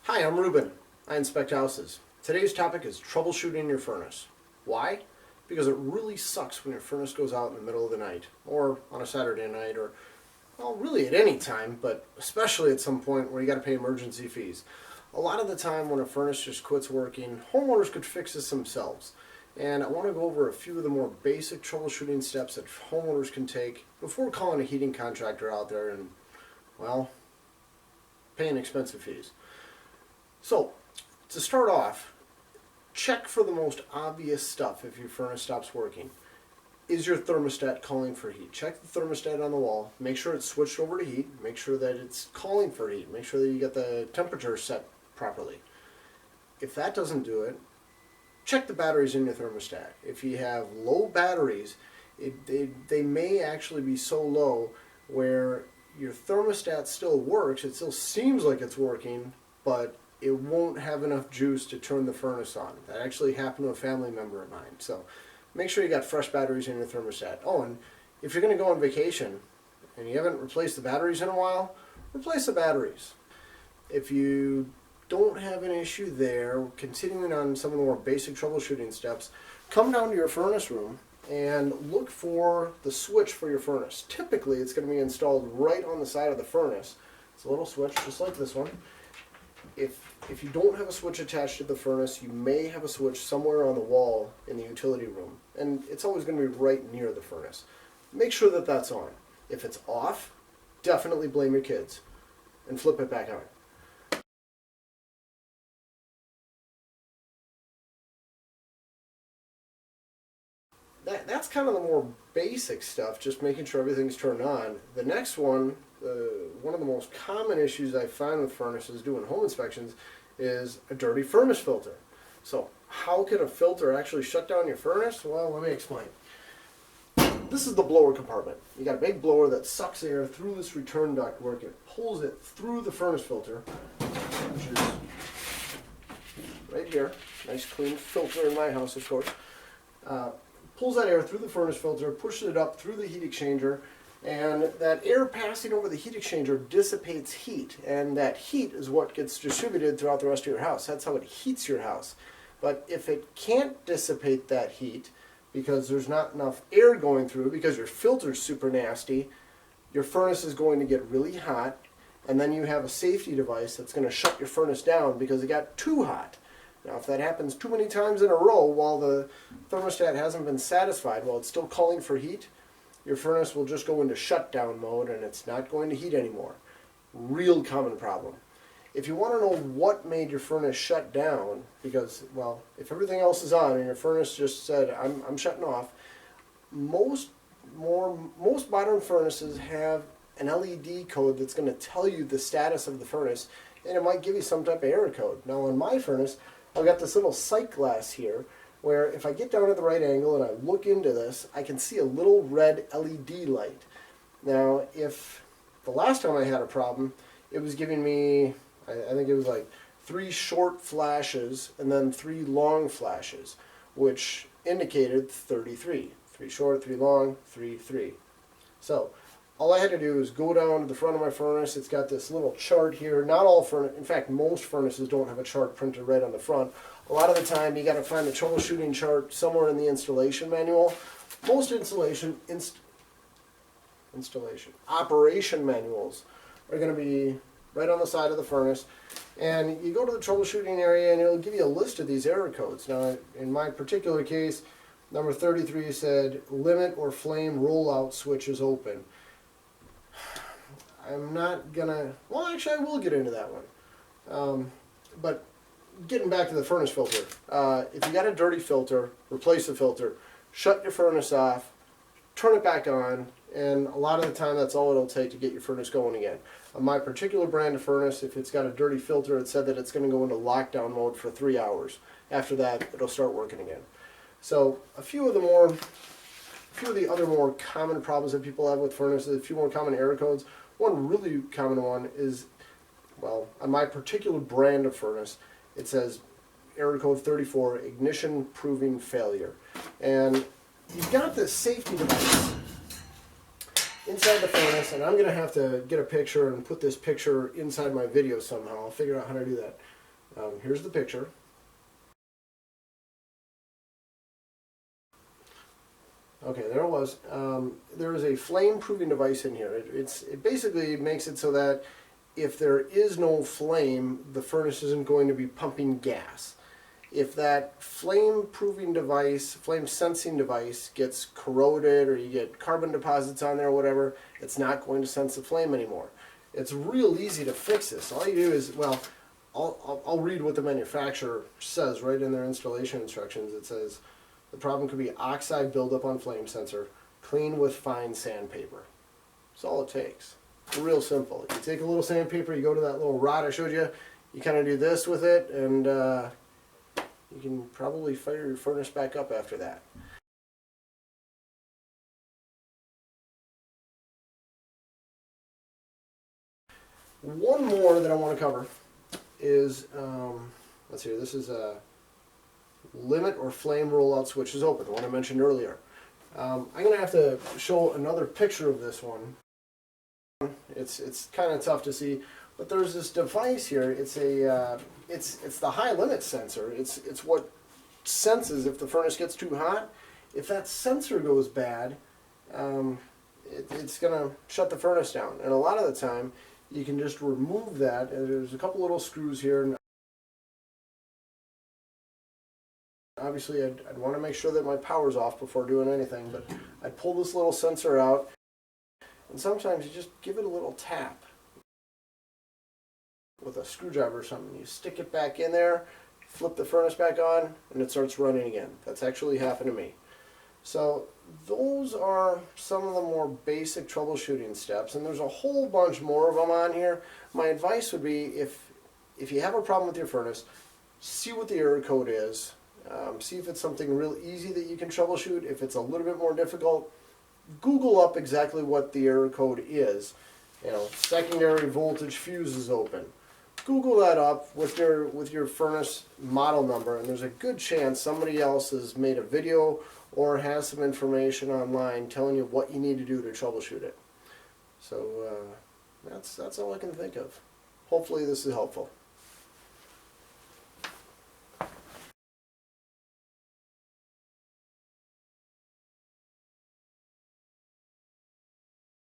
Hi, I'm Ruben. I inspect houses. Today's topic is troubleshooting your furnace. Why? Because it really sucks when your furnace goes out in the middle of the night, or on a Saturday night, or, well, really at any time, but especially at some point where you got to pay emergency fees. A lot of the time when a furnace just quits working, homeowners could fix this themselves. And I want to go over a few of the more basic troubleshooting steps that homeowners can take before calling a heating contractor out there and, well, paying expensive fees. So, to start off, check for the most obvious stuff if your furnace stops working. Is your thermostat calling for heat? Check the thermostat on the wall. Make sure it's switched over to heat. Make sure that it's calling for heat. Make sure that you get the temperature set properly. If that doesn't do it, check the batteries in your thermostat. If you have low batteries, they may actually be so low where your thermostat still works. It still seems like it's working, but it won't have enough juice to turn the furnace on. That actually happened to a family member of mine. So make sure you got fresh batteries in your thermostat. Oh, and if you're going to go on vacation and you haven't replaced the batteries in a while, replace the batteries. If you don't have an issue there, continuing on some of the more basic troubleshooting steps, come down to your furnace room and look for the switch for your furnace. Typically, it's going to be installed right on the side of the furnace. It's a little switch, just like this one. If you don't have a switch attached to the furnace, you may have a switch somewhere on the wall in the utility room, and it's always going to be right near the furnace. Make sure that that's on. If it's off, definitely blame your kids and flip it back on. That's kind of the more basic stuff, just making sure everything's turned on. The next one, one of the most common issues I find with furnaces doing home inspections is a dirty furnace filter. So how can a filter actually shut down your furnace? Well, let me explain. This is the blower compartment. You got a big blower that sucks air through this return duct work. It pulls it through the furnace filter, which is right here. Nice clean filter in my house, of course. Pulls that air through the furnace filter, pushes it up through the heat exchanger, and that air passing over the heat exchanger dissipates heat, and that heat is what gets distributed throughout the rest of your house. That's how it heats your house. But if it can't dissipate that heat because there's not enough air going through, because your filter's super nasty, your furnace is going to get really hot, and then you have a safety device that's going to shut your furnace down because it got too hot. Now, if that happens too many times in a row while the thermostat hasn't been satisfied, while it's still calling for heat, your furnace will just go into shutdown mode and it's not going to heat anymore. Real common problem. If you want to know what made your furnace shut down, because, well, if everything else is on and your furnace just said, I'm shutting off, most modern furnaces have an LED code that's going to tell you the status of the furnace, and it might give you some type of error code. Now, on my furnace, I've got this little sight glass here where if I get down at the right angle and I look into this, I can see a little red LED light. Now, if the last time I had a problem, it was giving me, I think it was like 3 short flashes and then 3 long flashes, which indicated 33. 3 short, 3 long, 3, 3. So, all I had to do is go down to the front of my furnace. It's got this little chart here. Not all furnaces, in fact, most furnaces don't have a chart printed right on the front. A lot of the time, you got to find the troubleshooting chart somewhere in the installation manual. Most operation manuals are going to be right on the side of the furnace. And you go to the troubleshooting area, and it'll give you a list of these error codes. Now, in my particular case, number 33 said, limit or flame rollout switch is open. I'm not gonna, well, actually I will get into that one. But getting back to the furnace filter, if you got a dirty filter, replace the filter, shut your furnace off, turn it back on, and a lot of the time that's all it'll take to get your furnace going again. On my particular brand of furnace, if it's got a dirty filter, it said that it's going to go into lockdown mode for 3 hours. After that, it'll start working again. So a few of the other more common problems that people have with furnaces, a few more common error codes. One really common one is, well, on my particular brand of furnace, it says error code 34, ignition proving failure. And you've got this safety device inside the furnace, and I'm going to have to get a picture and put this picture inside my video somehow. I'll figure out how to do that. Here's the picture. Okay, there it was. There is a flame-proofing device in here. It basically makes it so that if there is no flame, the furnace isn't going to be pumping gas. If that flame-proofing device, flame-sensing device gets corroded or you get carbon deposits on there or whatever, it's not going to sense the flame anymore. It's real easy to fix this. All you do is, well, I'll read what the manufacturer says right in their installation instructions. It says, the problem could be oxide buildup on flame sensor. Clean with fine sandpaper. That's all it takes. Real simple. You take a little sandpaper, you go to that little rod I showed you, you kind of do this with it, and you can probably fire your furnace back up after that. One more that I want to cover is, let's see, this is a limit or flame rollout switch is open, the one I mentioned earlier. I'm going to have to show another picture of this one. It's kind of tough to see, but there's this device here. It's a it's the high limit sensor. It's what senses if the furnace gets too hot. If that sensor goes bad, it's going to shut the furnace down. And a lot of the time, you can just remove that. And there's a couple little screws here. And obviously, I'd want to make sure that my power's off before doing anything, but I'd pull this little sensor out, and sometimes you just give it a little tap with a screwdriver or something. You stick it back in there, flip the furnace back on, and it starts running again. That's actually happened to me. So those are some of the more basic troubleshooting steps, and there's a whole bunch more of them on here. My advice would be, if you have a problem with your furnace, see what the error code is. See if it's something real easy that you can troubleshoot. If it's a little bit more difficult, Google up exactly what the error code is. You know, secondary voltage fuse is open. Google that up with your furnace model number, and there's a good chance somebody else has made a video or has some information online telling you what you need to do to troubleshoot it. So that's all I can think of. Hopefully this is helpful.